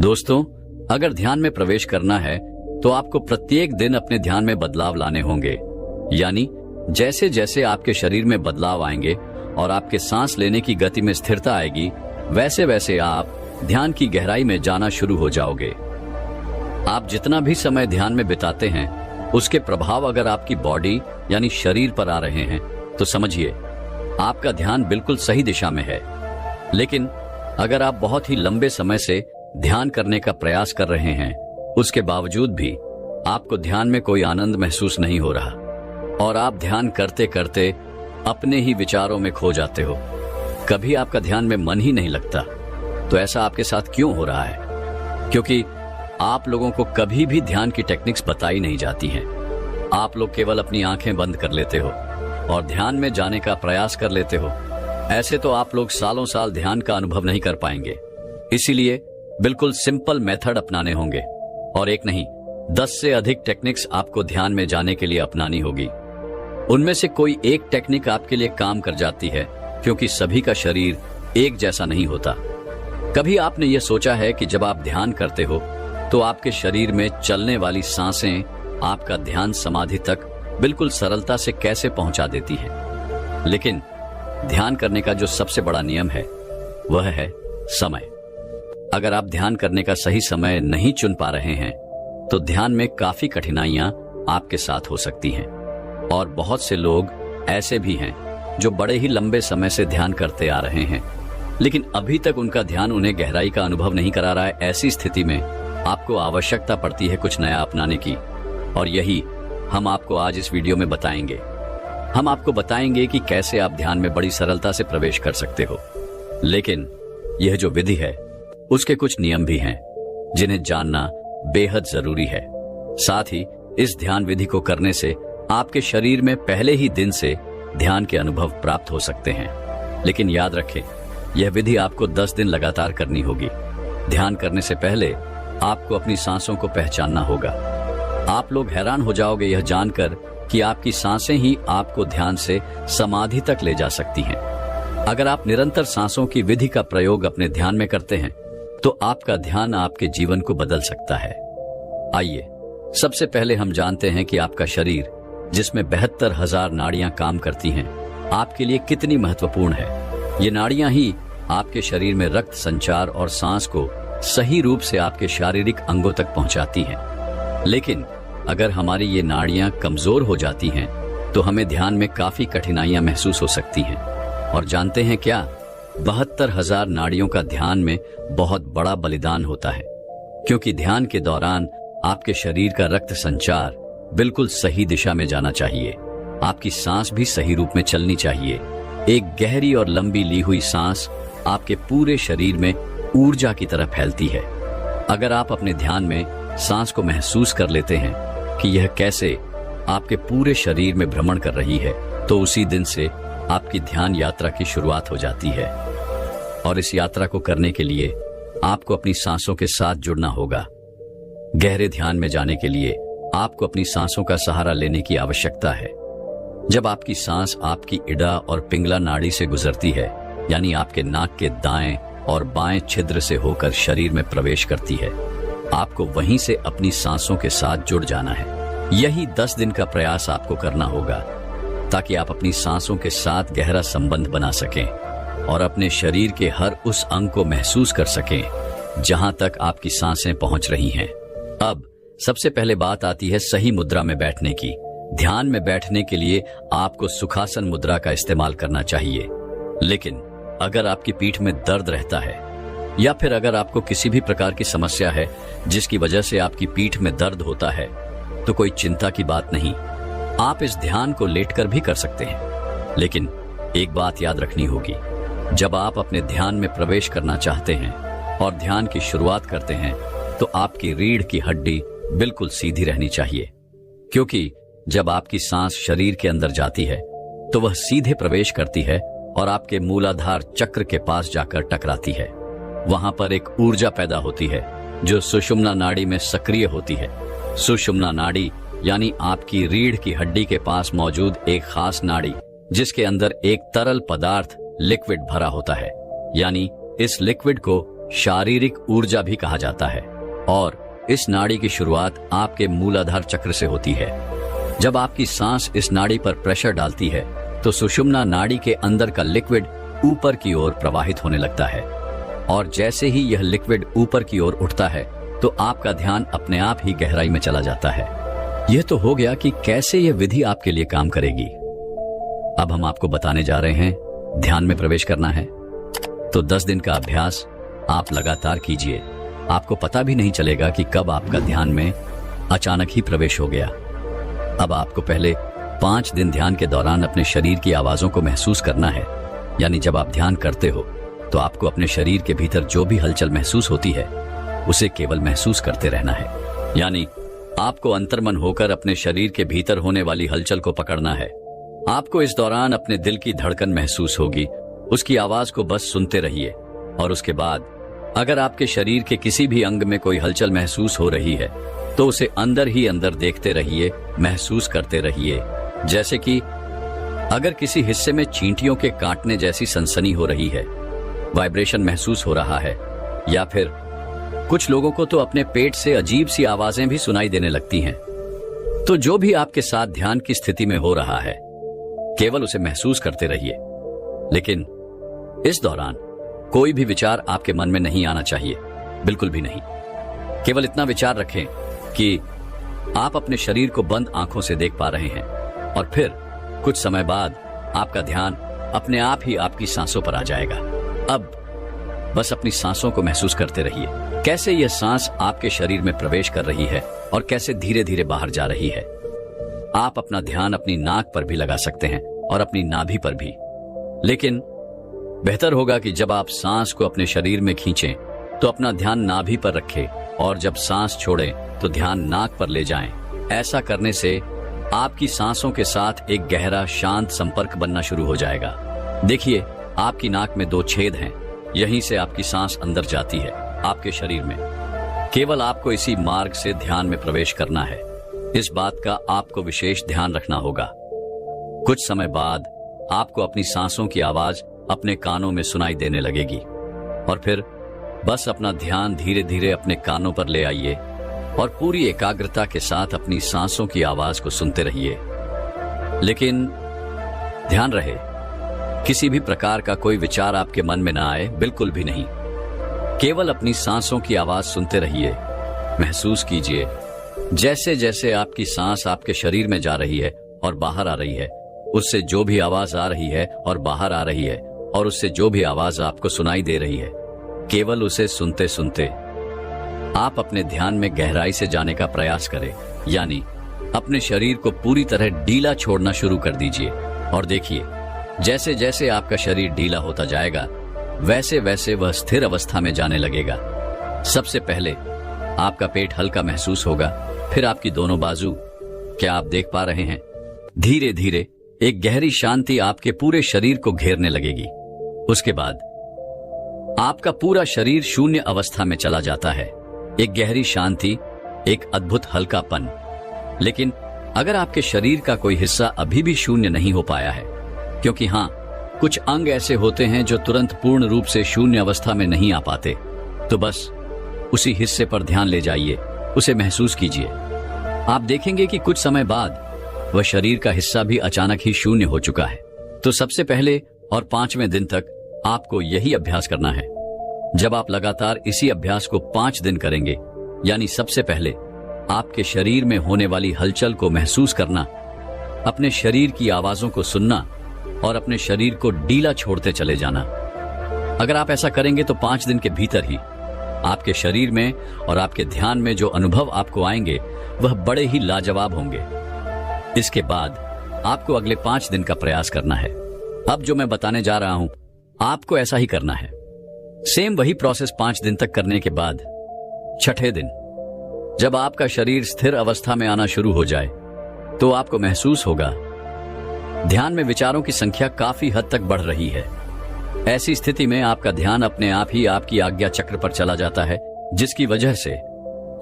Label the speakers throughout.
Speaker 1: दोस्तों, अगर ध्यान में प्रवेश करना है तो आपको प्रत्येक दिन अपने ध्यान में बदलाव लाने होंगे। यानी जैसे जैसे आपके शरीर में बदलाव आएंगे और आपके सांस लेने की गति में स्थिरता आएगी, वैसे वैसे आप ध्यान की गहराई में जाना शुरू हो जाओगे। आप जितना भी समय ध्यान में बिताते हैं, उसके प्रभाव अगर आपकी बॉडी यानी शरीर पर आ रहे हैं तो समझिए आपका ध्यान बिल्कुल सही दिशा में है। लेकिन अगर आप बहुत ही लंबे समय से ध्यान करने का प्रयास कर रहे हैं, उसके बावजूद भी आपको ध्यान में कोई आनंद महसूस नहीं हो रहा और आप ध्यान करते करते अपने ही विचारों में खो जाते हो, कभी आपका ध्यान में मन ही नहीं लगता, तो ऐसा आपके साथ क्यों हो रहा है? क्योंकि आप लोगों को कभी भी ध्यान की टेक्निक्स बताई नहीं जाती हैं। आप लोग केवल अपनी आंखें बंद कर लेते हो और ध्यान में जाने का प्रयास कर लेते हो। ऐसे तो आप लोग सालों साल ध्यान का अनुभव नहीं कर पाएंगे। इसीलिए बिल्कुल सिंपल मेथड अपनाने होंगे और एक नहीं 10 से अधिक टेक्निक्स आपको ध्यान में जाने के लिए अपनानी होगी। उनमें से कोई एक टेक्निक आपके लिए काम कर जाती है, क्योंकि सभी का शरीर एक जैसा नहीं होता। कभी आपने यह सोचा है कि जब आप ध्यान करते हो तो आपके शरीर में चलने वाली सांसें आपका ध्यान समाधि तक बिल्कुल सरलता से कैसे पहुंचा देती है? लेकिन ध्यान करने का जो सबसे बड़ा नियम है वह है समय। अगर आप ध्यान करने का सही समय नहीं चुन पा रहे हैं तो ध्यान में काफी कठिनाइयां आपके साथ हो सकती हैं। और बहुत से लोग ऐसे भी हैं जो बड़े ही लंबे समय से ध्यान करते आ रहे हैं, लेकिन अभी तक उनका ध्यान उन्हें गहराई का अनुभव नहीं करा रहा है। ऐसी स्थिति में आपको आवश्यकता पड़ती है कुछ नया अपनाने की, और यही हम आपको आज इस वीडियो में बताएंगे। हम आपको बताएंगे कि कैसे आप ध्यान में बड़ी सरलता से प्रवेश कर सकते हो। लेकिन यह जो विधि है उसके कुछ नियम भी हैं जिन्हें जानना बेहद जरूरी है। साथ ही इस ध्यान विधि को करने से आपके शरीर में पहले ही दिन से ध्यान के अनुभव प्राप्त हो सकते हैं। लेकिन याद रखें, यह विधि आपको 10 दिन लगातार करनी होगी। ध्यान करने से पहले आपको अपनी सांसों को पहचानना होगा। आप लोग हैरान हो जाओगे यह जानकर कि आपकी सांसें ही आपको ध्यान से समाधि तक ले जा सकती हैं। अगर आप निरंतर सांसों की विधि का प्रयोग अपने ध्यान में करते हैं तो आपका ध्यान आपके जीवन को बदल सकता है। आइए सबसे पहले हम जानते हैं कि आपका शरीर, जिसमें 72,000 नाड़ियां काम करती हैं, आपके लिए कितनी महत्वपूर्ण है। ये नाड़ियां ही आपके शरीर में रक्त संचार और सांस को सही रूप से आपके शारीरिक अंगों तक पहुंचाती हैं। लेकिन अगर हमारी ये नाड़ियां कमजोर हो जाती हैं तो हमें ध्यान में काफी कठिनाइयां महसूस हो सकती हैं। और जानते हैं क्या, 72,000 नाड़ियों का ध्यान में बहुत बड़ा बलिदान होता है, क्योंकि ध्यान के दौरान आपके शरीर का रक्त संचार बिल्कुल सही दिशा में जाना चाहिए। आपकी सांस भी सही रूप में चलनी चाहिए। एक गहरी और लंबी ली हुई सांस आपके पूरे शरीर में ऊर्जा की तरह फैलती है। अगर आप अपने ध्यान में सांस को महसूस कर लेते हैं कि यह कैसे आपके पूरे शरीर में भ्रमण कर रही है, तो उसी दिन से आपकी ध्यान यात्रा की शुरुआत हो जाती है। और इस यात्रा को करने के लिए आपको अपनी सांसों के साथ जुड़ना होगा। गहरे ध्यान में जाने के लिए आपको अपनी सांसों का सहारा लेने की आवश्यकता है। जब आपकी सांस आपकी इड़ा और पिंगला नाड़ी से गुजरती है, यानी आपके नाक के दाएं और बाएं छिद्र से होकर शरीर में प्रवेश करती है, आपको वहीं से अपनी सांसों के साथ जुड़ जाना है। यही 10 दिन का प्रयास आपको करना होगा ताकि आप अपनी सांसों के साथ गहरा संबंध बना सकें और अपने शरीर के हर उस अंग को महसूस कर सकें जहां तक आपकी सांसें पहुंच रही हैं। अब सबसे पहले बात आती है सही मुद्रा में बैठने की। ध्यान में बैठने के लिए आपको सुखासन मुद्रा का इस्तेमाल करना चाहिए। लेकिन अगर आपकी पीठ में दर्द रहता है या फिर अगर आपको किसी भी प्रकार की समस्या है जिसकी वजह से आपकी पीठ में दर्द होता है, तो कोई चिंता की बात नहीं, आप इस ध्यान को लेटकर भी कर सकते हैं। लेकिन एक बात याद रखनी होगी, जब आप अपने ध्यान में प्रवेश करना चाहते हैं और ध्यान की शुरुआत करते हैं तो आपकी रीढ़ की हड्डी बिल्कुल सीधी रहनी चाहिए, क्योंकि जब आपकी सांस शरीर के अंदर जाती है तो वह सीधे प्रवेश करती है और आपके मूलाधार चक्र के पास जाकर टकराती है। वहां पर एक ऊर्जा पैदा होती है जो सुषुम्ना नाड़ी में सक्रिय होती है। सुषुम्ना नाड़ी यानी आपकी रीढ़ की हड्डी के पास मौजूद एक खास नाड़ी, जिसके अंदर एक तरल पदार्थ लिक्विड भरा होता है। यानी इस लिक्विड को शारीरिक ऊर्जा भी कहा जाता है और इस नाड़ी की शुरुआत आपके मूलाधार चक्र से होती है। जब आपकी सांस इस नाड़ी पर प्रेशर डालती है तो सुषुम्ना नाड़ी के अंदर का लिक्विड ऊपर की ओर प्रवाहित होने लगता है और जैसे ही यह लिक्विड ऊपर की ओर उठता है तो आपका ध्यान अपने आप ही गहराई में चला जाता है। यह तो हो गया कि कैसे यह विधि आपके लिए काम करेगी। अब हम आपको बताने जा रहे हैं ध्यान में प्रवेश करना है तो 10 दिन का अभ्यास आप लगातार कीजिए। आपको पता भी नहीं चलेगा कि कब आपका ध्यान में अचानक ही प्रवेश हो गया। अब आपको पहले 5 दिन ध्यान के दौरान अपने शरीर की आवाजों को महसूस करना है। यानी जब आप ध्यान करते हो तो आपको अपने शरीर के भीतर जो भी हलचल महसूस होती है उसे केवल महसूस करते रहना है। यानी आपको अंतर्मन होकर अपने शरीर के भीतर होने वाली हलचल को पकड़ना है। आपको इस दौरान अपने दिल की धड़कन महसूस होगी, उसकी आवाज को बस सुनते रहिए और उसके बाद अगर आपके शरीर के किसी भी अंग में कोई हलचल महसूस हो रही है तो उसे अंदर ही अंदर देखते रहिए, महसूस करते रहिए। जैसे कि अगर किसी हिस्से में चींटियों के काटने जैसी सनसनी हो रही है, वाइब्रेशन महसूस हो रहा है, या फिर कुछ लोगों को तो अपने पेट से अजीब सी आवाजें भी सुनाई देने लगती हैं। तो जो भी आपके साथ ध्यान की स्थिति में हो रहा है केवल उसे महसूस करते रहिए। लेकिन इस दौरान कोई भी विचार आपके मन में नहीं आना चाहिए, बिल्कुल भी नहीं। केवल इतना विचार रखें कि आप अपने शरीर को बंद आंखों से देख पा रहे हैं और फिर कुछ समय बाद आपका ध्यान अपने आप ही आपकी सांसों पर आ जाएगा। अब बस अपनी सांसों को महसूस करते रहिए, कैसे यह सांस आपके शरीर में प्रवेश कर रही है और कैसे धीरे धीरे बाहर जा रही है। आप अपना ध्यान अपनी नाक पर भी लगा सकते हैं और अपनी नाभि पर भी, लेकिन बेहतर होगा कि जब आप सांस को अपने शरीर में खींचें तो अपना ध्यान नाभि पर रखें और जब सांस छोड़ें तो ध्यान नाक पर ले जाएं। ऐसा करने से आपकी सांसों के साथ एक गहरा शांत संपर्क बनना शुरू हो जाएगा। देखिए, आपकी नाक में 2 छेद हैं, यहीं से आपकी सांस अंदर जाती है आपके शरीर में। केवल आपको इसी मार्ग से ध्यान में प्रवेश करना है। इस बात का आपको विशेष ध्यान रखना होगा। कुछ समय बाद आपको अपनी सांसों की आवाज अपने कानों में सुनाई देने लगेगी और फिर बस अपना ध्यान धीरे धीरे अपने कानों पर ले आइए और पूरी एकाग्रता के साथ अपनी सांसों की आवाज को सुनते रहिए। लेकिन ध्यान रहे, किसी भी प्रकार का कोई विचार आपके मन में ना आए, बिल्कुल भी नहीं। केवल अपनी सांसों की आवाज सुनते रहिए, महसूस कीजिए जैसे जैसे आपकी सांस आपके शरीर में जा रही है और बाहर आ रही है, उससे जो भी आवाज आ रही है और बाहर आ रही है और उससे जो भी आवाज आपको सुनाई दे रही है, केवल उसे सुनते सुनते आप अपने ध्यान में गहराई से जाने का प्रयास करें। यानी अपने शरीर को पूरी तरह ढीला छोड़ना शुरू कर दीजिए और देखिए, जैसे जैसे आपका शरीर ढीला होता जाएगा वैसे वैसे वह स्थिर अवस्था में जाने लगेगा। सबसे पहले आपका पेट हल्का महसूस होगा, फिर आपकी दोनों बाजू, क्या आप देख पा रहे हैं? धीरे धीरे एक गहरी शांति आपके पूरे शरीर को घेरने लगेगी। उसके बाद आपका पूरा शरीर शून्य अवस्था में चला जाता है। एक गहरी शांति, एक अद्भुत हल्कापन। लेकिन अगर आपके शरीर का कोई हिस्सा अभी भी शून्य नहीं हो पाया है, क्योंकि हाँ, कुछ अंग ऐसे होते हैं जो तुरंत पूर्ण रूप से शून्य अवस्था में नहीं आ पाते, तो बस उसी हिस्से पर ध्यान ले जाइए, उसे महसूस कीजिए। आप देखेंगे कि कुछ समय बाद वह शरीर का हिस्सा भी अचानक ही शून्य हो चुका है। तो सबसे पहले और 5वें दिन तक आपको यही अभ्यास करना है। जब आप लगातार इसी अभ्यास को 5 दिन करेंगे, यानी सबसे पहले आपके शरीर में होने वाली हलचल को महसूस करना, अपने शरीर की आवाजों को सुनना और अपने शरीर को ढीला छोड़ते चले जाना। अगर आप ऐसा करेंगे तो 5 दिन के भीतर ही आपके शरीर में और आपके ध्यान में जो अनुभव आपको आएंगे वह बड़े ही लाजवाब होंगे। इसके बाद आपको अगले 5 दिन का प्रयास करना है। अब जो मैं बताने जा रहा हूं आपको ऐसा ही करना है। सेम वही प्रोसेस 5 दिन तक करने के बाद 6ठे दिन जब आपका शरीर स्थिर अवस्था में आना शुरू हो जाए तो आपको महसूस होगा ध्यान में विचारों की संख्या काफी हद तक बढ़ रही है। ऐसी स्थिति में आपका ध्यान अपने आप ही आपकी आज्ञा चक्र पर चला जाता है, जिसकी वजह से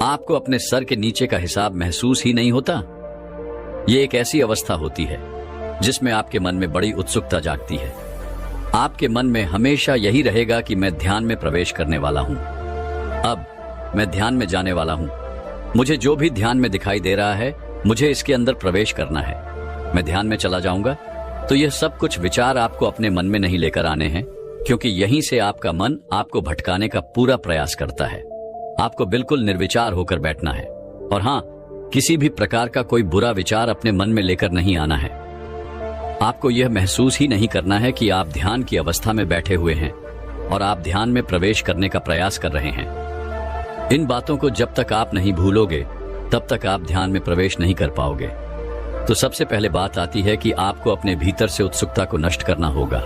Speaker 1: आपको अपने सर के नीचे का हिसाब महसूस ही नहीं होता। ये एक ऐसी अवस्था होती है जिसमें आपके मन में बड़ी उत्सुकता जागती है। आपके मन में हमेशा यही रहेगा कि मैं ध्यान में प्रवेश करने वाला हूं। अब मैं ध्यान में जाने वाला हूं। मुझे जो भी ध्यान में दिखाई दे रहा है, मुझे इसके अंदर प्रवेश करना है। मैं ध्यान में चला जाऊंगा तो यह सब कुछ विचार आपको अपने मन में नहीं लेकर आने हैं, क्योंकि यहीं से आपका मन आपको भटकाने का पूरा प्रयास करता है। आपको बिल्कुल निर्विचार होकर बैठना है और हां, किसी भी प्रकार का कोई बुरा विचार अपने मन में लेकर नहीं आना है। आपको यह महसूस ही नहीं करना है कि आप ध्यान की अवस्था में बैठे हुए हैं और आप ध्यान में प्रवेश करने का प्रयास कर रहे हैं। इन बातों को जब तक आप नहीं भूलोगे, तब तक आप ध्यान में प्रवेश नहीं कर पाओगे। तो सबसे पहले बात आती है कि आपको अपने भीतर से उत्सुकता को नष्ट करना होगा।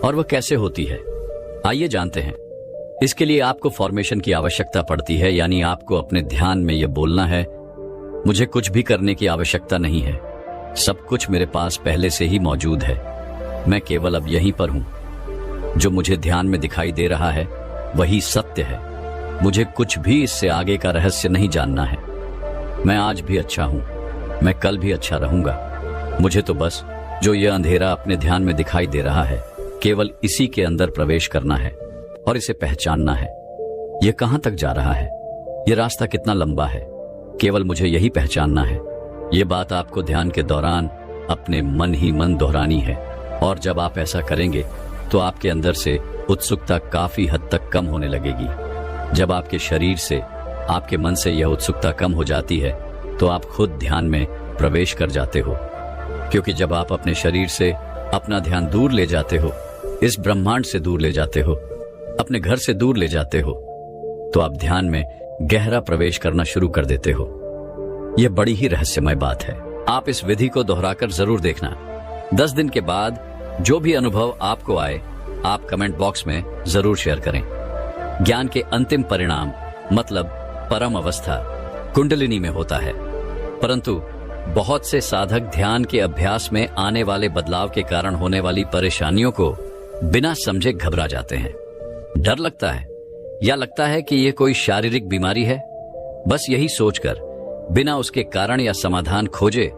Speaker 1: और वह कैसे होती है, आइए जानते हैं। इसके लिए आपको फॉर्मेशन की आवश्यकता पड़ती है, यानी आपको अपने ध्यान में यह बोलना है, मुझे कुछ भी करने की आवश्यकता नहीं है, सब कुछ मेरे पास पहले से ही मौजूद है, मैं केवल अब यहीं पर हूं। जो मुझे ध्यान में दिखाई दे रहा है वही सत्य है। मुझे कुछ भी इससे आगे का रहस्य नहीं जानना है। मैं आज भी अच्छा हूं, मैं कल भी अच्छा रहूंगा। मुझे तो बस जो यह अंधेरा अपने ध्यान में दिखाई दे रहा है, केवल इसी के अंदर प्रवेश करना है और इसे पहचानना है। यह कहां तक जा रहा है, यह रास्ता कितना लंबा है, केवल मुझे यही पहचानना है। यह बात आपको ध्यान के दौरान अपने मन ही मन दोहरानी है। और जब आप ऐसा करेंगे तो आपके अंदर से उत्सुकता काफी हद तक कम होने लगेगी। जब आपके शरीर से, आपके मन से यह उत्सुकता कम हो जाती है तो आप खुद ध्यान में प्रवेश कर जाते हो। क्योंकि जब आप अपने शरीर से अपना ध्यान दूर ले जाते हो, इस ब्रह्मांड से दूर ले जाते हो, अपने घर से दूर ले जाते हो, तो आप ध्यान में गहरा प्रवेश करना शुरू कर देते हो। यह बड़ी ही रहस्यमय बात है। आप इस विधि को दोहराकर जरूर देखना। 10 दिन के बाद जो भी अनुभव आपको आए, आप कमेंट बॉक्स में जरूर शेयर करें। ज्ञान के अंतिम परिणाम मतलब परम अवस्था कुंडलिनी में होता है, परंतु बहुत से साधक ध्यान के अभ्यास में आने वाले बदलाव के कारण होने वाली परेशानियों को बिना समझे घबरा जाते हैं। डर लगता है या लगता है कि यह कोई शारीरिक बीमारी है। बस यही सोचकर बिना उसके कारण या समाधान खोजे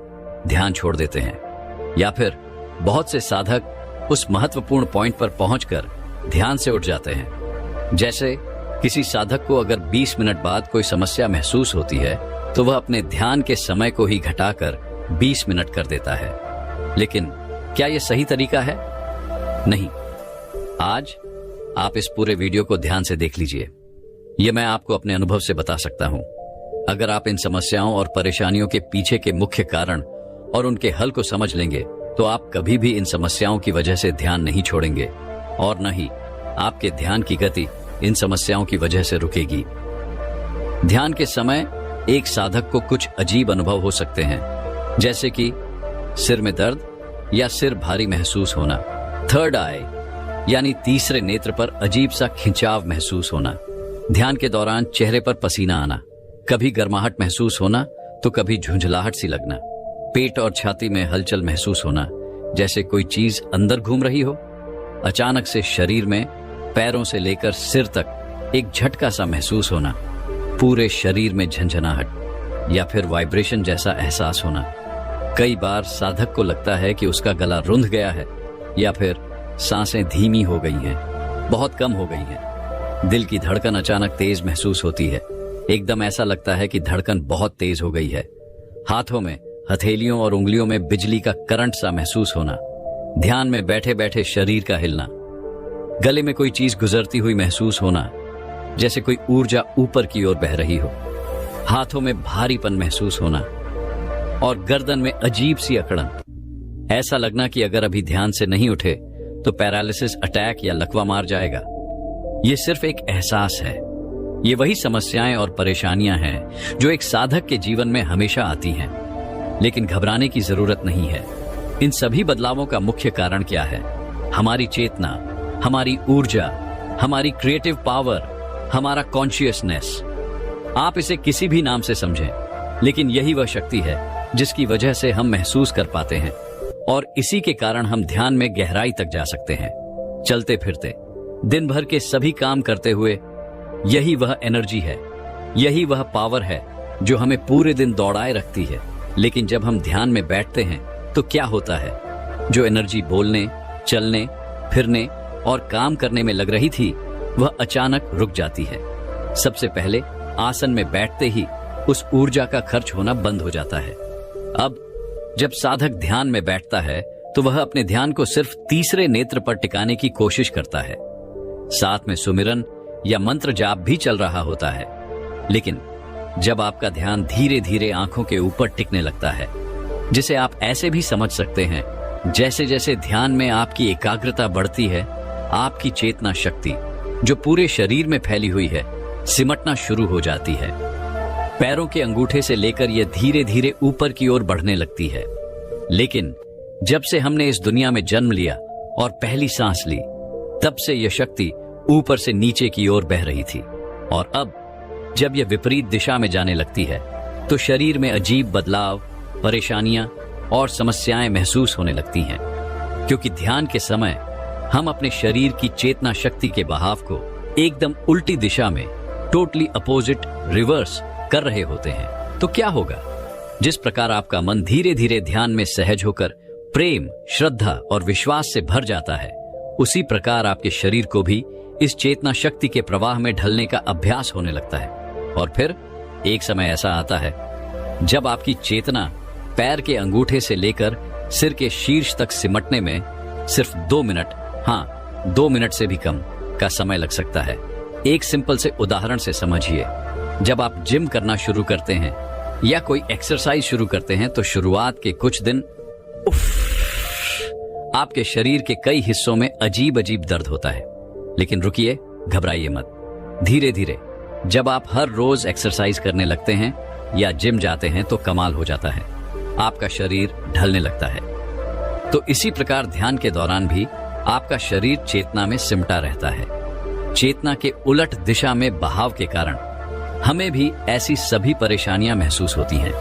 Speaker 1: ध्यान छोड़ देते हैं। या फिर बहुत से साधक उस महत्वपूर्ण पॉइंट पर पहुंचकर ध्यान से उठ जाते हैं। जैसे किसी साधक को अगर 20 मिनट बाद कोई समस्या महसूस होती है तो वह अपने ध्यान के समय को ही घटाकर 20 मिनट कर देता है। लेकिन क्या यह सही तरीका है? नहीं। आज आप इस पूरे वीडियो को ध्यान से देख लीजिए। यह मैं आपको अपने अनुभव से बता सकता हूं। अगर आप इन समस्याओं और परेशानियों के पीछे के मुख्य कारण और उनके हल को समझ लेंगे तो आप कभी भी इन समस्याओं की वजह से ध्यान नहीं छोड़ेंगे और न ही आपके ध्यान की गति इन समस्याओं की वजह से रुकेगी। ध्यान के समय एक साधक को कुछ अजीब अनुभव हो सकते हैं, जैसे कि सिर में दर्द या सिर भारी महसूस होना, थर्ड आई यानी तीसरे नेत्र पर अजीब सा खिंचाव महसूस होना, ध्यान के दौरान चेहरे पर पसीना आना, कभी गर्माहट महसूस होना तो कभी झुंझलाहट सी लगना, पेट और छाती में हलचल महसूस होना जैसे कोई चीज अंदर घूम रही हो, अचानक से शरीर में पैरों से लेकर सिर तक एक झटका सा महसूस होना, पूरे शरीर में झंझनाहट या फिर वाइब्रेशन जैसा एहसास होना। कई बार साधक को लगता है कि उसका गला रुंध गया है या फिर सांसें धीमी हो गई हैं, बहुत कम हो गई हैं। दिल की धड़कन अचानक तेज महसूस होती है, एकदम ऐसा लगता है कि धड़कन बहुत तेज हो गई है। हाथों में, हथेलियों और उंगलियों में बिजली का करंट सा महसूस होना, ध्यान में बैठे बैठे शरीर का हिलना, गले में कोई चीज गुजरती हुई महसूस होना जैसे कोई ऊर्जा ऊपर की ओर बह रही हो, हाथों में भारीपन महसूस होना और गर्दन में अजीब सी अकड़न, ऐसा लगना कि अगर अभी ध्यान से नहीं उठे तो पैरालिसिस अटैक या लकवा मार जाएगा। ये सिर्फ एक एहसास है। ये वही समस्याएं और परेशानियां हैं जो एक साधक के जीवन में हमेशा आती हैं, लेकिन घबराने की जरूरत नहीं है। इन सभी बदलावों का मुख्य कारण क्या है? हमारी चेतना, हमारी ऊर्जा, हमारी क्रिएटिव पावर, हमारा कॉन्शियसनेस। आप इसे किसी भी नाम से समझें, लेकिन यही वह शक्ति है जिसकी वजह से हम महसूस कर पाते हैं और इसी के कारण हम ध्यान में गहराई तक जा सकते हैं। चलते फिरते, दिन भर के सभी काम करते हुए यही वह एनर्जी है, यही वह पावर है जो हमें पूरे दिन दौड़ाए रखती है। लेकिन जब हम ध्यान में बैठते हैं तो क्या होता है? जो एनर्जी बोलने, चलने फिरने और काम करने में लग रही थी, वह अचानक रुक जाती है। सबसे पहले आसन में बैठते ही उस ऊर्जा का खर्च होना बंद हो जाता है। अब जब साधक ध्यान में बैठता है तो वह अपने ध्यान को सिर्फ तीसरे नेत्र पर टिकाने की कोशिश करता है। साथ में सुमिरन या मंत्र जाप भी चल रहा होता है, लेकिन जब आपका ध्यान धीरे धीरे आंखों के ऊपर टिकने लगता है, जिसे आप ऐसे भी समझ सकते हैं, जैसे जैसे ध्यान में आपकी एकाग्रता बढ़ती है, आपकी चेतना शक्ति जो पूरे शरीर में फैली हुई है सिमटना शुरू हो जाती है। पैरों के अंगूठे से लेकर यह धीरे धीरे ऊपर की ओर बढ़ने लगती है। लेकिन जब से हमने इस दुनिया में जन्म लिया और पहली सांस ली, तब से यह शक्ति ऊपर से नीचे की ओर बह रही थी, और अब जब यह विपरीत दिशा में जाने लगती है तो शरीर में अजीब बदलाव, परेशानियां और समस्याएं महसूस होने लगती हैं, क्योंकि ध्यान के समय हम अपने शरीर की चेतना शक्ति के बहाव को एकदम उल्टी दिशा में, टोटली अपोजिट, रिवर्स कर रहे होते हैं। तो क्या होगा? जिस प्रकार आपका मन धीरे धीरे ध्यान में सहज होकर प्रेम, श्रद्धा और विश्वास से भर जाता है, उसी प्रकार आपके शरीर को भी इस चेतना शक्ति के प्रवाह में ढलने का अभ्यास होने लगता है। और फिर एक समय ऐसा आता है जब आपकी चेतना पैर के अंगूठे से लेकर सिर के शीर्ष तक सिमटने में सिर्फ 2 मिनट, हाँ 2 मिनट से भी कम का समय लग सकता है। एक सिंपल से उदाहरण से समझिए। जब आप जिम करना शुरू करते हैं या कोई एक्सरसाइज शुरू करते हैं तो शुरुआत के कुछ दिन आपके शरीर के कई हिस्सों में अजीब अजीब दर्द होता है। लेकिन रुकिए, घबराइए मत। धीरे धीरे जब आप हर रोज एक्सरसाइज करने लगते हैं या जिम जाते हैं तो कमाल हो जाता है, आपका शरीर ढलने लगता है। तो इसी प्रकार ध्यान के दौरान भी आपका शरीर चेतना में सिमटा रहता है। चेतना के उलट दिशा में बहाव के कारण हमें भी ऐसी सभी परेशानियां महसूस होती हैं।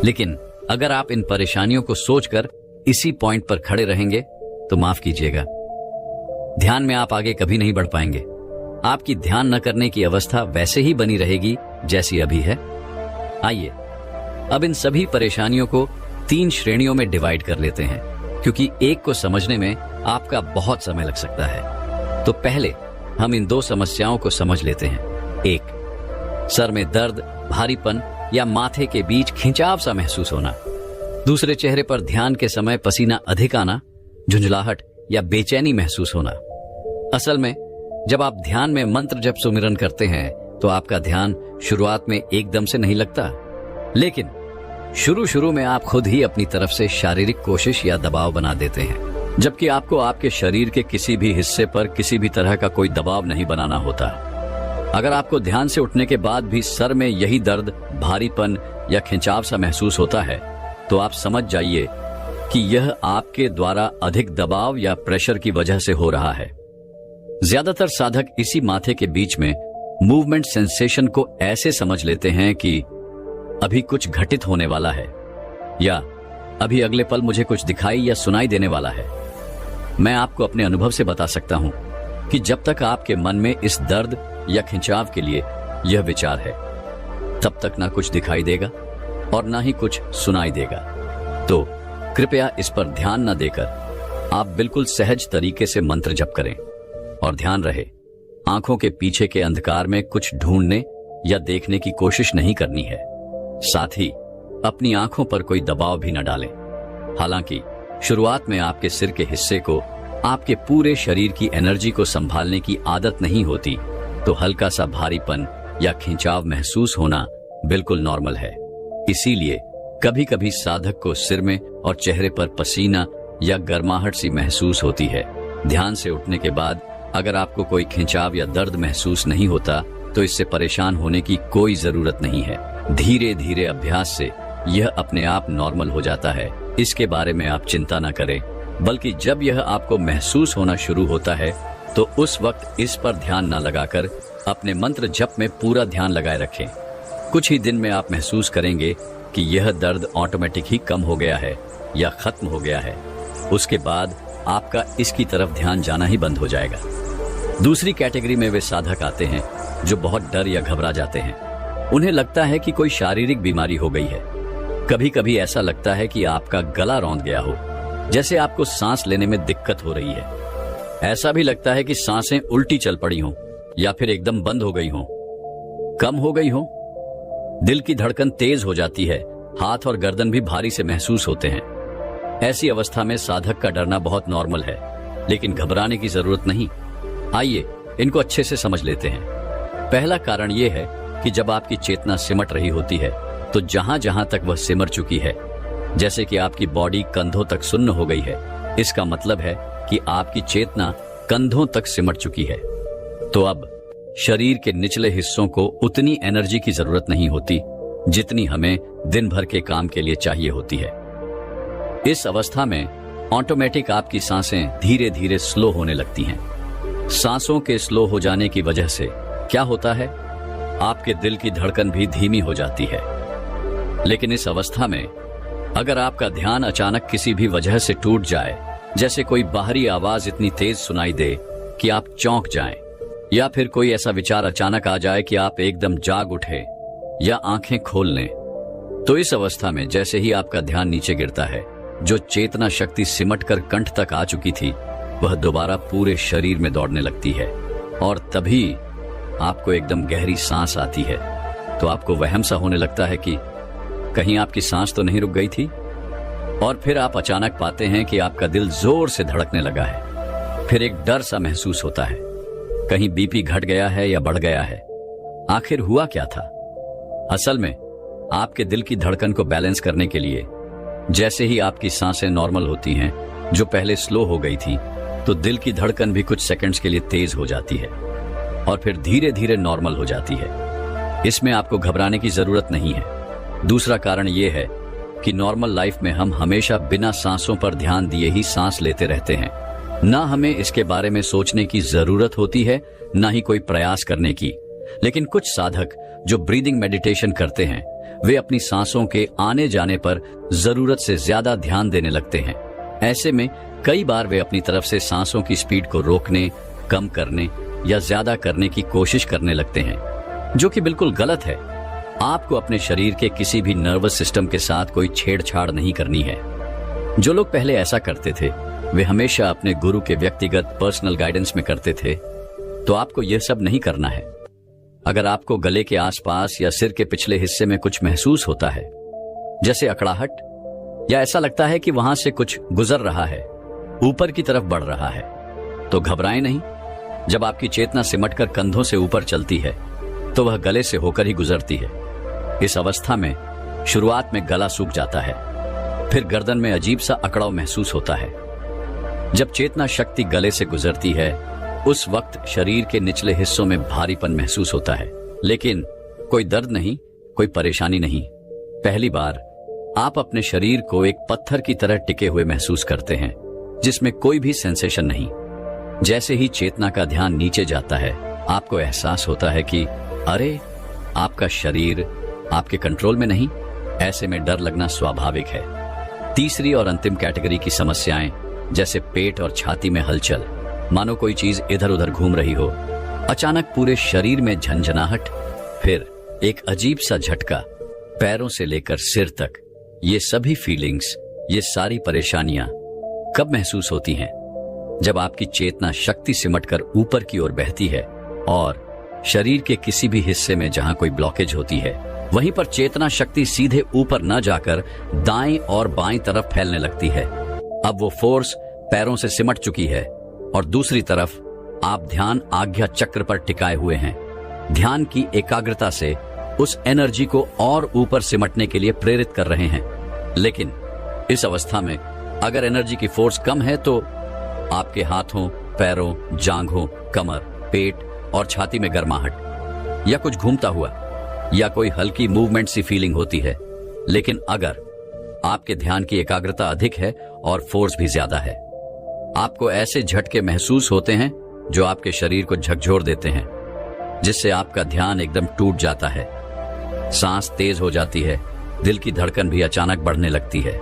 Speaker 1: लेकिन अगर आप इन परेशानियों को सोचकर इसी पॉइंट पर खड़े रहेंगे तो माफ कीजिएगा, ध्यान में आप आगे कभी नहीं बढ़ पाएंगे। आपकी ध्यान न करने की अवस्था वैसे ही बनी रहेगी जैसी अभी है। आइए अब इन सभी परेशानियों को 3 श्रेणियों में डिवाइड कर लेते हैं, क्योंकि एक को समझने में आपका बहुत समय लग सकता है। तो पहले हम इन 2 समस्याओं को समझ लेते हैं। एक, सर में दर्द, भारीपन या माथे के बीच खिंचाव सा महसूस होना। दूसरे, चेहरे पर ध्यान के समय पसीना अधिक आना, झुंझलाहट या बेचैनी महसूस होना। असल में जब आप ध्यान में मंत्र जप सुमिरन करते हैं तो आपका ध्यान शुरुआत में एकदम से नहीं लगता, लेकिन शुरू में आप खुद ही अपनी तरफ से शारीरिक कोशिश या दबाव बना देते हैं, जबकि आपको आपके शरीर के किसी भी हिस्से पर किसी भी तरह का कोई दबाव नहीं बनाना होता। अगर आपको ध्यान से उठने के बाद भी सर में यही दर्द, भारीपन या खिंचाव सा महसूस होता है तो आप समझ जाइए कि यह आपके द्वारा अधिक दबाव या प्रेशर की वजह से हो रहा है। ज्यादातर साधक इसी माथे के बीच में मूवमेंट सेंसेशन को ऐसे समझ लेते हैं कि अभी कुछ घटित होने वाला है या अभी अगले पल मुझे कुछ दिखाई या सुनाई देने वाला है। मैं आपको अपने अनुभव से बता सकता हूं कि जब तक आपके मन में इस दर्द या खिंचाव के लिए यह विचार है, तब तक ना कुछ दिखाई देगा और ना ही कुछ सुनाई देगा। तो कृपया इस पर ध्यान न देकर आप बिल्कुल सहज तरीके से मंत्र जप करें और ध्यान रहे, आंखों के पीछे के अंधकार में कुछ ढूंढने या देखने की कोशिश नहीं करनी है। साथ ही अपनी आंखों पर कोई दबाव भी न डालें। हालांकि शुरुआत में आपके सिर के हिस्से को आपके पूरे शरीर की एनर्जी को संभालने की आदत नहीं होती, तो हल्का सा भारीपन या खिंचाव महसूस होना बिल्कुल नॉर्मल है। इसीलिए कभी कभी साधक को सिर में और चेहरे पर पसीना या गर्माहट सी महसूस होती है। ध्यान से उठने के बाद अगर आपको कोई खिंचाव या दर्द महसूस नहीं होता तो इससे परेशान होने की कोई जरूरत नहीं है। धीरे धीरे अभ्यास से यह अपने आप नॉर्मल हो जाता है। इसके बारे में आप चिंता न करें, बल्कि जब यह आपको महसूस होना शुरू होता है तो उस वक्त इस पर ध्यान न लगाकर अपने मंत्र जप में पूरा ध्यान लगाए रखें। कुछ ही दिन में आप महसूस करेंगे कि यह दर्द ऑटोमेटिक ही कम हो गया है या खत्म हो गया है। उसके बाद आपका इसकी तरफ ध्यान जाना ही बंद हो जाएगा। दूसरी कैटेगरी में वे साधक आते हैं जो बहुत डर या घबरा जाते हैं। उन्हें लगता है कि कोई शारीरिक बीमारी हो गई है। कभी कभी ऐसा लगता है कि आपका गला रौंद गया हो, जैसे आपको सांस लेने में दिक्कत हो रही है। ऐसा भी लगता है कि सांसें उल्टी चल पड़ी हों या फिर एकदम बंद हो गई हों, कम हो गई हों। दिल की धड़कन तेज हो जाती है, हाथ और गर्दन भी भारी से महसूस होते हैं। ऐसी अवस्था में साधक का डरना बहुत नॉर्मल है, लेकिन घबराने की जरूरत नहीं। आइए इनको अच्छे से समझ लेते हैं। पहला कारण यह है कि जब आपकी चेतना सिमट रही होती है तो जहां जहां तक वह सिमट चुकी है, जैसे कि आपकी बॉडी कंधों तक सुन्न हो गई है, इसका मतलब है कि आपकी चेतना कंधों तक सिमट चुकी है। तो अब शरीर के निचले हिस्सों को उतनी एनर्जी की जरूरत नहीं होती जितनी हमें दिन भर के काम के लिए चाहिए होती है। इस अवस्था में ऑटोमेटिक आपकी सांसें धीरे धीरे स्लो होने लगती हैं। सांसों के स्लो हो जाने की वजह से क्या होता है, आपके दिल की धड़कन भी धीमी हो जाती है। लेकिन इस अवस्था में अगर आपका ध्यान अचानक किसी भी वजह से टूट जाए, जैसे कोई बाहरी आवाज इतनी तेज सुनाई दे कि आप चौंक जाएं, या फिर कोई ऐसा विचार अचानक आ जाए कि आप एकदम जाग उठे या आंखें खोल लें, तो इस अवस्था में जैसे ही आपका ध्यान नीचे गिरता है, जो चेतना शक्ति सिमट कर कंठ तक आ चुकी थी वह दोबारा पूरे शरीर में दौड़ने लगती है और तभी आपको एकदम गहरी सांस आती है। तो आपको वहम सा होने लगता है कि कहीं आपकी सांस तो नहीं रुक गई थी, और फिर आप अचानक पाते हैं कि आपका दिल जोर से धड़कने लगा है। फिर एक डर सा महसूस होता है, कहीं बीपी घट गया है या बढ़ गया है। आखिर हुआ क्या था? असल में आपके दिल की धड़कन को बैलेंस करने के लिए जैसे ही आपकी सांसें नॉर्मल होती हैं, जो पहले स्लो हो गई थी, तो दिल की धड़कन भी कुछ सेकंड्स के लिए तेज हो जाती है और फिर धीरे धीरे नॉर्मल हो जाती है। इसमें आपको घबराने की जरूरत नहीं है। दूसरा कारण यह है कि नॉर्मल लाइफ में हम हमेशा बिना सांसों पर ध्यान दिए ही सांस लेते रहते हैं। ना हमें इसके बारे में सोचने की जरूरत होती है, ना ही कोई प्रयास करने की। लेकिन कुछ साधक जो ब्रीदिंग मेडिटेशन करते हैं, वे अपनी सांसों के आने जाने पर जरूरत से ज्यादा ध्यान देने लगते हैं। ऐसे में कई बार वे अपनी तरफ से सांसों की स्पीड को रोकने, कम करने या ज्यादा करने की कोशिश करने लगते हैं, जो कि बिल्कुल गलत है। आपको अपने शरीर के किसी भी नर्वस सिस्टम के साथ कोई छेड़छाड़ नहीं करनी है। जो लोग पहले ऐसा करते थे वे हमेशा अपने गुरु के व्यक्तिगत पर्सनल गाइडेंस में करते थे, तो आपको यह सब नहीं करना है। अगर आपको गले के आसपास या सिर के पिछले हिस्से में कुछ महसूस होता है, जैसे अकड़ाहट, या ऐसा लगता है कि वहां से कुछ गुजर रहा है, ऊपर की तरफ बढ़ रहा है, तो घबराएं नहीं। जब आपकी चेतना सिमटकर कंधों से ऊपर चलती है तो वह गले से होकर ही गुजरती है। इस अवस्था में शुरुआत में गला सूख जाता है, फिर गर्दन में अजीब सा अकड़ाव महसूस होता है। जब चेतना शक्ति गले से गुजरती है उस वक्त शरीर के निचले हिस्सों में भारीपन महसूस होता है, लेकिन कोई दर्द नहीं, कोई परेशानी नहीं। पहली बार आप अपने शरीर को एक पत्थर की तरह टिके हुए महसूस करते हैं, जिसमें कोई भी सेंसेशन नहीं। जैसे ही चेतना का ध्यान नीचे जाता है, आपको एहसास होता है कि अरे, आपका शरीर आपके कंट्रोल में नहीं। ऐसे में डर लगना स्वाभाविक है। तीसरी और अंतिम कैटेगरी की समस्याएं, जैसे पेट और छाती में हलचल, मानो कोई चीज इधर उधर घूम रही हो, अचानक पूरे शरीर में झंझनाहट, फिर एक अजीब सा झटका पैरों से लेकर सिर तक, ये सभी फीलिंग्स, ये सारी परेशानियां कब महसूस होती हैं? जब आपकी चेतना शक्ति सिमटकर ऊपर की ओर बहती है और शरीर के किसी भी हिस्से में जहां कोई ब्लॉकेज होती है, वहीं पर चेतना शक्ति सीधे ऊपर न जाकर दाएं और बाएं तरफ फैलने लगती है। अब वो फोर्स पैरों से सिमट चुकी है और दूसरी तरफ आप ध्यान आज्ञा चक्र पर टिकाए हुए हैं। ध्यान की एकाग्रता से उस एनर्जी को और ऊपर सिमटने के लिए प्रेरित कर रहे हैं। लेकिन इस अवस्था में अगर एनर्जी की फोर्स कम है तो आपके हाथों, पैरों, जांघों, कमर, पेट और छाती में गर्माहट या कुछ घूमता हुआ या कोई हल्की मूवमेंट सी फीलिंग होती है। लेकिन अगर आपके ध्यान की एकाग्रता अधिक है और फोर्स भी ज्यादा है, आपको ऐसे झटके महसूस होते हैं जो आपके शरीर को झकझोर देते हैं, जिससे आपका ध्यान एकदम टूट जाता है। सांस तेज हो जाती है, दिल की धड़कन भी अचानक बढ़ने लगती है।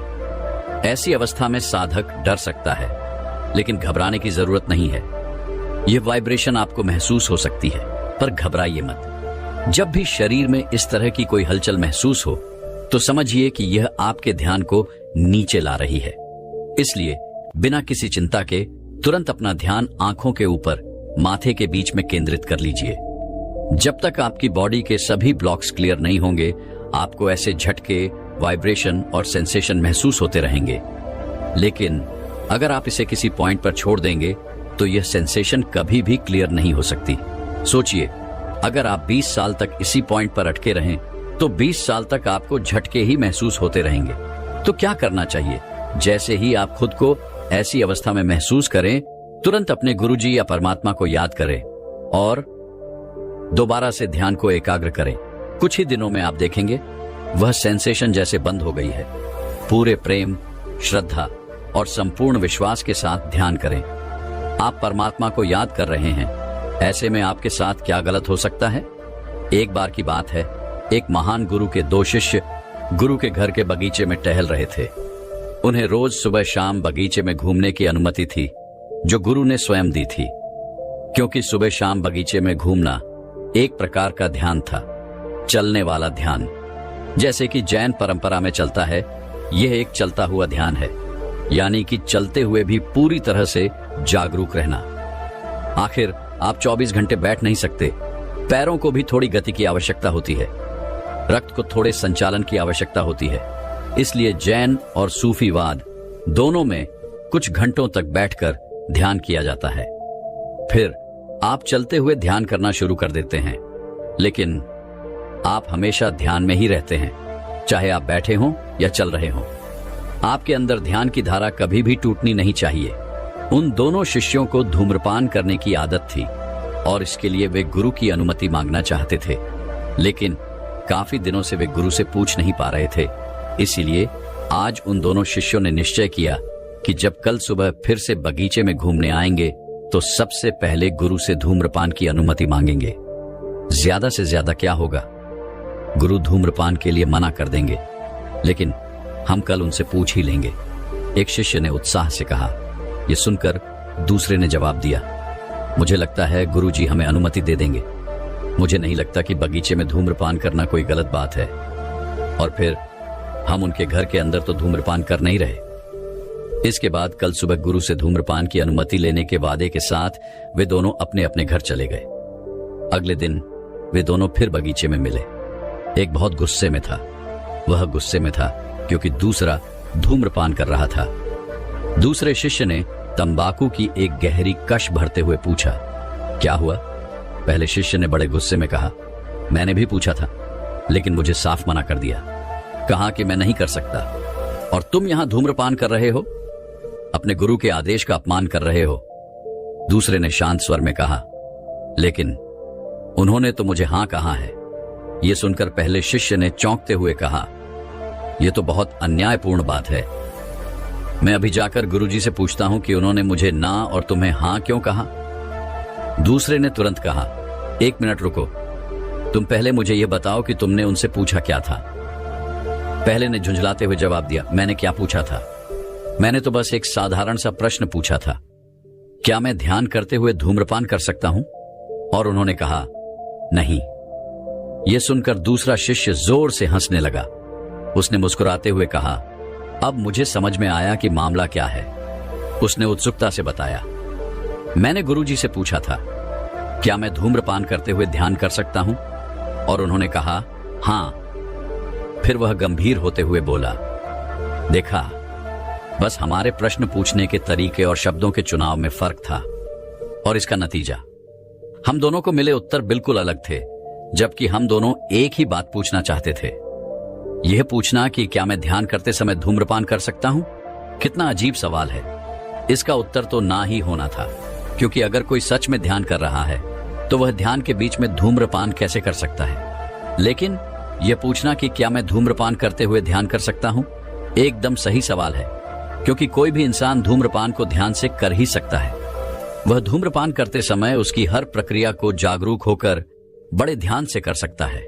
Speaker 1: ऐसी अवस्था में साधक डर सकता है, लेकिन घबराने की जरूरत नहीं है। यह वाइब्रेशन आपको महसूस हो सकती है, पर घबराइए मत। जब भी शरीर में इस तरह की कोई हलचल महसूस हो तो समझिए कि यह आपके ध्यान को नीचे ला रही है। इसलिए बिना किसी चिंता के तुरंत अपना ध्यान आंखों के ऊपर माथे के बीच में केंद्रित कर लीजिए। जब तक आपकी बॉडी के सभी ब्लॉक्स क्लियर नहीं होंगे, आपको ऐसे झटके, वाइब्रेशन और सेंसेशन महसूस होते रहेंगे। लेकिन अगर आप इसे किसी पॉइंट पर छोड़ देंगे तो यह सेंसेशन कभी भी क्लियर नहीं हो सकती। सोचिए, अगर आप 20 साल तक इसी पॉइंट पर अटके रहें तो 20 साल तक आपको झटके ही महसूस होते रहेंगे। तो क्या करना चाहिए? जैसे ही आप खुद को ऐसी अवस्था में महसूस करें, तुरंत अपने गुरुजी या परमात्मा को याद करें और दोबारा से ध्यान को एकाग्र करें। कुछ ही दिनों में आप देखेंगे वह सेंसेशन जैसे बंद हो गई है। पूरे प्रेम, श्रद्धा और संपूर्ण विश्वास के साथ ध्यान करें। आप परमात्मा को याद कर रहे हैं। ऐसे में आपके साथ क्या गलत हो सकता है? एक बार की बात है, एक महान गुरु के 2 शिष्य गुरु के घर के बगीचे में टहल रहे थे। उन्हें रोज सुबह शाम बगीचे में घूमने की अनुमति थी, जो गुरु ने स्वयं दी थी, क्योंकि सुबह शाम बगीचे में घूमना एक प्रकार का ध्यान था, चलने वाला ध्यान। जैसे कि जैन परंपरा में चलता है, यह एक चलता हुआ ध्यान है, यानी कि चलते हुए भी पूरी तरह से जागरूक रहना। आखिर आप 24 घंटे बैठ नहीं सकते। पैरों को भी थोड़ी गति की आवश्यकता होती है, रक्त को थोड़े संचालन की आवश्यकता होती है। इसलिए जैन और सूफीवाद दोनों में कुछ घंटों तक बैठकर ध्यान किया जाता है। फिर आप चलते हुए ध्यान करना शुरू कर देते हैं, लेकिन आप हमेशा ध्यान में ही रहते हैं, चाहे आप बैठे हों या चल रहे हों। आपके अंदर ध्यान की धारा कभी भी टूटनी नहीं चाहिए। उन दोनों शिष्यों को धूम्रपान करने की आदत थी और इसके लिए वे गुरु की अनुमति मांगना चाहते थे, लेकिन काफी दिनों से वे गुरु से पूछ नहीं पा रहे थे। इसीलिए आज उन दोनों शिष्यों ने निश्चय किया कि जब कल सुबह फिर से बगीचे में घूमने आएंगे तो सबसे पहले गुरु से धूम्रपान की अनुमति मांगेंगे। ज्यादा से ज्यादा क्या होगा, गुरु धूम्रपान के लिए मना कर देंगे, लेकिन हम कल उनसे पूछ ही लेंगे। एक शिष्य ने उत्साह से कहा। यह सुनकर दूसरे ने जवाब दिया, मुझे लगता है गुरुजी हमें अनुमति दे देंगे। मुझे नहीं लगता कि बगीचे में धूम्रपान करना कोई गलत बात है, और फिर हम उनके घर के अंदर तो धूम्रपान कर नहीं रहे। इसके बाद कल सुबह गुरु से धूम्रपान की अनुमति लेने के वादे के साथ वे दोनों अपने अपने घर चले गए। अगले दिन वे दोनों फिर बगीचे में मिले। एक बहुत गुस्से में था। वह गुस्से में था क्योंकि दूसरा धूम्रपान कर रहा था। दूसरे शिष्य ने तंबाकू की एक गहरी कश भरते हुए पूछा, क्या हुआ? पहले शिष्य ने बड़े गुस्से में कहा, मैंने भी पूछा था, लेकिन मुझे साफ मना कर दिया। कहा कि मैं नहीं कर सकता, और तुम यहां धूम्रपान कर रहे हो, अपने गुरु के आदेश का अपमान कर रहे हो। दूसरे ने शांत स्वर में कहा, लेकिन उन्होंने तो मुझे हां कहा है। यह सुनकर पहले शिष्य ने चौंकते हुए कहा, यह तो बहुत अन्यायपूर्ण बात है। मैं अभी जाकर गुरुजी से पूछता हूं कि उन्होंने मुझे ना और तुम्हें हां क्यों कहा। दूसरे ने तुरंत कहा, 1 मिनट रुको, तुम पहले मुझे यह बताओ कि तुमने उनसे पूछा क्या था। पहले ने झुंझलाते हुए जवाब दिया, मैंने क्या पूछा था? मैंने तो बस एक साधारण सा प्रश्न पूछा था, क्या मैं ध्यान करते हुए धूम्रपान कर सकता हूं? और उन्होंने कहा, नहीं। यह सुनकर दूसरा शिष्य जोर से हंसने लगा। उसने मुस्कुराते हुए कहा, अब मुझे समझ में आया कि मामला क्या है। उसने उत्सुकता से बताया, मैंने गुरुजी से पूछा था, क्या मैं धूम्रपान करते हुए ध्यान कर सकता हूं? और उन्होंने कहा, हां। फिर वह गंभीर होते हुए बोला, देखा, बस हमारे प्रश्न पूछने के तरीके और शब्दों के चुनाव में फर्क था, और इसका नतीजा, हम दोनों को मिले उत्तर बिल्कुल अलग थे, जबकि हम दोनों एक ही बात पूछना चाहते थे। यह पूछना कि क्या मैं ध्यान करते समय धूम्रपान कर सकता हूं, कितना अजीब सवाल है। इसका उत्तर तो ना ही होना था, क्योंकि अगर कोई सच में ध्यान कर रहा है तो वह ध्यान के बीच में धूम्रपान कैसे कर सकता है। लेकिन यह पूछना कि क्या मैं धूम्रपान करते हुए ध्यान कर सकता हूं, एकदम सही सवाल है, क्योंकि कोई भी इंसान धूम्रपान को ध्यान से कर ही सकता है। वह धूम्रपान करते समय उसकी हर प्रक्रिया को जागरूक होकर बड़े ध्यान से कर सकता है।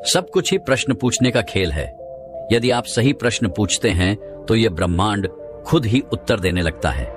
Speaker 1: सब कुछ ही प्रश्न पूछने का खेल है। यदि आप सही प्रश्न पूछते हैं तो यह ब्रह्मांड खुद ही उत्तर देने लगता है।